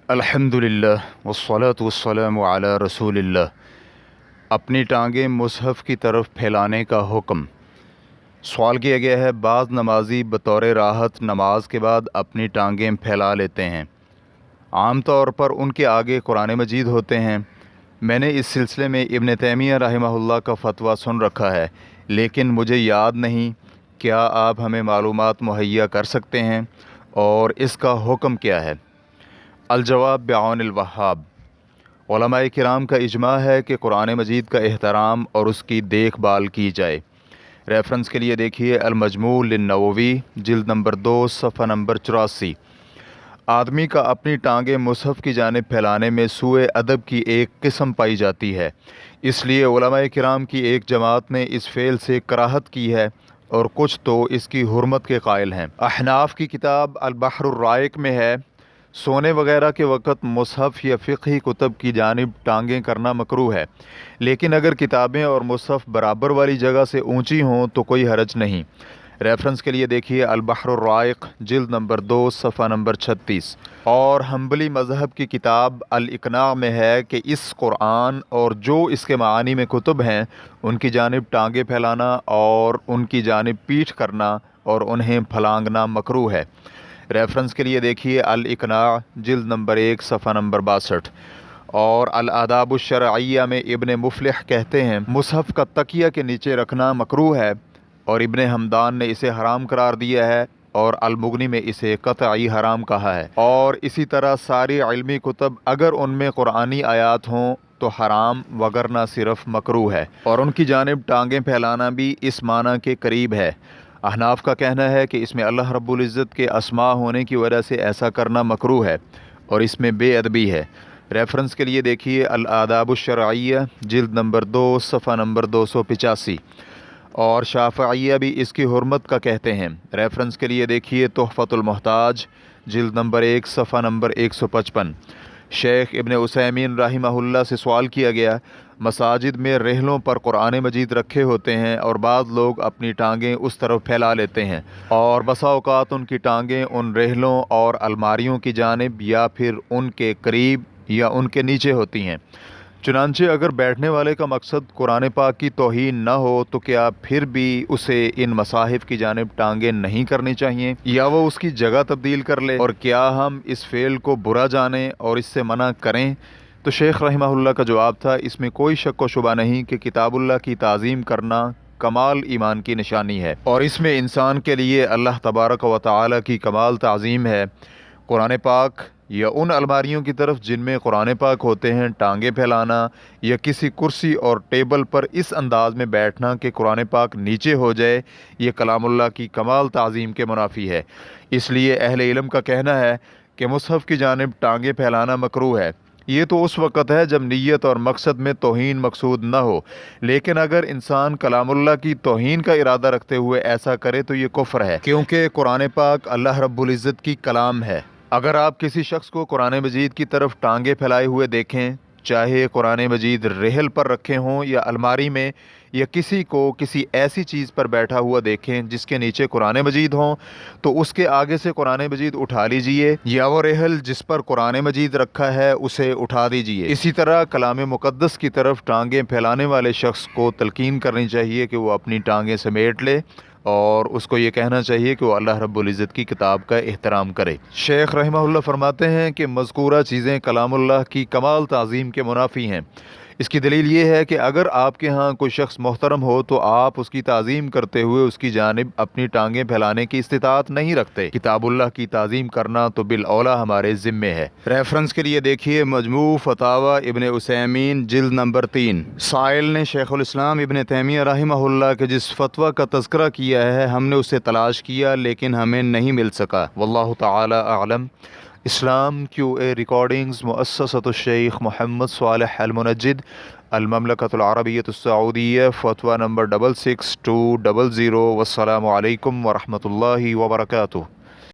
الحمدللہ والصلاة والسلام علی رسول اللہ۔ اپنی ٹانگیں مصحف کی طرف پھیلانے کا حکم۔ سوال کیا گیا ہے، بعض نمازی بطور راحت نماز کے بعد اپنی ٹانگیں پھیلا لیتے ہیں، عام طور پر ان کے آگے قرآن مجید ہوتے ہیں۔ میں نے اس سلسلے میں ابن تیمیہ رحمہ اللہ کا فتویٰ سن رکھا ہے، لیکن مجھے یاد نہیں۔ کیا آپ ہمیں معلومات مہیا کر سکتے ہیں اور اس کا حکم کیا ہے؟ الجواب بعون الوہاب۔ علماء کرام کا اجماع ہے کہ قرآن مجید کا احترام اور اس کی دیکھ بھال کی جائے۔ ریفرنس کے لیے دیکھیے المجموع للنووی جلد نمبر 2 صفحہ نمبر 84۔ آدمی کا اپنی ٹانگیں مصحف کی جانب پھیلانے میں سوء ادب کی ایک قسم پائی جاتی ہے، اس لیے علماء کرام کی ایک جماعت نے اس فعل سے کراہت کی ہے اور کچھ تو اس کی حرمت کے قائل ہیں۔ احناف کی کتاب البحر الرائق میں ہے، سونے وغیرہ کے وقت مصحف یا فقہی کتب کی جانب ٹانگیں کرنا مکروہ ہے، لیکن اگر کتابیں اور مصحف برابر والی جگہ سے اونچی ہوں تو کوئی حرج نہیں۔ ریفرنس کے لیے دیکھیے البحر الرائق جلد نمبر 2 صفحہ نمبر 36۔ اور حنبلی مذہب کی کتاب الاقناع میں ہے کہ اس قرآن اور جو اس کے معانی میں کتب ہیں ان کی جانب ٹانگیں پھیلانا اور ان کی جانب پیٹھ کرنا اور انہیں پھلانگنا مکروہ ہے۔ ریفرنس کے لیے دیکھیے الاقناع جلد نمبر 1 صفحہ نمبر 62۔ اور الآداب الشرعیہ میں ابن مفلح کہتے ہیں مصحف کا تکیہ کے نیچے رکھنا مکروہ ہے، اور ابن حمدان نے اسے حرام قرار دیا ہے اور المغنی میں اسے قطعی حرام کہا ہے۔ اور اسی طرح ساری علمی کتب اگر ان میں قرآنی آیات ہوں تو حرام وگرنہ صرف مکروہ ہے، اور ان کی جانب ٹانگیں پھیلانا بھی اس معنی کے قریب ہے۔ احناف کا کہنا ہے کہ اس میں اللہ رب العزت کے اسماء ہونے کی وجہ سے ایسا کرنا مکروہ ہے اور اس میں بے ادبی ہے۔ ریفرنس کے لیے دیکھیے الآداب الشرعیہ جلد نمبر 2 صفحہ نمبر 285۔ اور شافعیہ بھی اس کی حرمت کا کہتے ہیں۔ ریفرنس کے لیے دیکھیے تحفۃ المحتاج جلد نمبر 1 صفحہ نمبر 155۔ شیخ ابن عثیمین رحمہ اللہ سے سوال کیا گیا، مساجد میں رحلوں پر قرآن مجید رکھے ہوتے ہیں اور بعض لوگ اپنی ٹانگیں اس طرف پھیلا لیتے ہیں، اور بسا اوقات ان کی ٹانگیں ان رحلوں اور الماریوں کی جانب یا پھر ان کے قریب یا ان کے نیچے ہوتی ہیں۔ چنانچہ اگر بیٹھنے والے کا مقصد قرآن پاک کی توہین نہ ہو تو کیا پھر بھی اسے ان مصاحف کی جانب ٹانگیں نہیں کرنی چاہیے، یا وہ اس کی جگہ تبدیل کر لے؟ اور کیا ہم اس فعل کو برا جانیں اور اس سے منع کریں؟ تو شیخ رحمہ اللہ کا جواب تھا، اس میں کوئی شک و شبہ نہیں کہ کتاب اللہ کی تعظیم کرنا کمال ایمان کی نشانی ہے، اور اس میں انسان کے لیے اللہ تبارک و تعالی کی کمال تعظیم ہے۔ قرآن پاک یا ان الماریوں کی طرف جن میں قرآن پاک ہوتے ہیں ٹانگیں پھیلانا، یا کسی کرسی اور ٹیبل پر اس انداز میں بیٹھنا کہ قرآن پاک نیچے ہو جائے، یہ کلام اللہ کی کمال تعظیم کے منافی ہے۔ اس لیے اہل علم کا کہنا ہے کہ مصحف کی جانب ٹانگیں پھیلانا مکروہ ہے۔ یہ تو اس وقت ہے جب نیت اور مقصد میں توہین مقصود نہ ہو، لیکن اگر انسان کلام اللہ کی توہین کا ارادہ رکھتے ہوئے ایسا کرے تو یہ کفر ہے، کیونکہ قرآن پاک اللہ رب العزت کی کلام ہے۔ اگر آپ کسی شخص کو قرآن مجید کی طرف ٹانگیں پھیلائے ہوئے دیکھیں، چاہے قرآن مجید رحل پر رکھے ہوں یا الماری میں، یا کسی کو کسی ایسی چیز پر بیٹھا ہوا دیکھیں جس کے نیچے قرآن مجید ہوں، تو اس کے آگے سے قرآن مجید اٹھا لیجئے، یا وہ رحل جس پر قرآن مجید رکھا ہے اسے اٹھا دیجئے۔ اسی طرح کلام مقدس کی طرف ٹانگیں پھیلانے والے شخص کو تلقین کرنی چاہیے کہ وہ اپنی ٹانگیں سمیٹ لے، اور اس کو یہ کہنا چاہیے کہ وہ اللہ رب العزت کی کتاب کا احترام کرے۔ شیخ رحمہ اللہ فرماتے ہیں کہ مذکورہ چیزیں کلام اللہ کی کمال تعظیم کے منافی ہیں۔ اس کی دلیل یہ ہے کہ اگر آپ کے ہاں کوئی شخص محترم ہو تو آپ اس کی تعظیم کرتے ہوئے اس کی جانب اپنی ٹانگیں پھیلانے کی استطاعت نہیں رکھتے۔ کتاب اللہ کی تعظیم کرنا تو بالاولیٰ ہمارے ذمے ہے۔ ریفرنس کے لیے دیکھیے مجموع فتاوی ابن عثیمین جلد نمبر 3۔ سائل نے شیخ الاسلام ابن تیمیہ رحمہ اللہ کے جس فتویٰ کا تذکرہ کیا ہے ہم نے اسے تلاش کیا لیکن ہمیں نہیں مل سکا۔ واللہ تعالی اعلم۔ اسلام QA ریکارڈنگز مؤسسۃ الشیخ محمد صالح المنجد، المملکۃ العربیۃ السعودیہ، فتویٰ نمبر 66200۔ والسلام علیکم ورحمۃ اللہ وبرکاتہ۔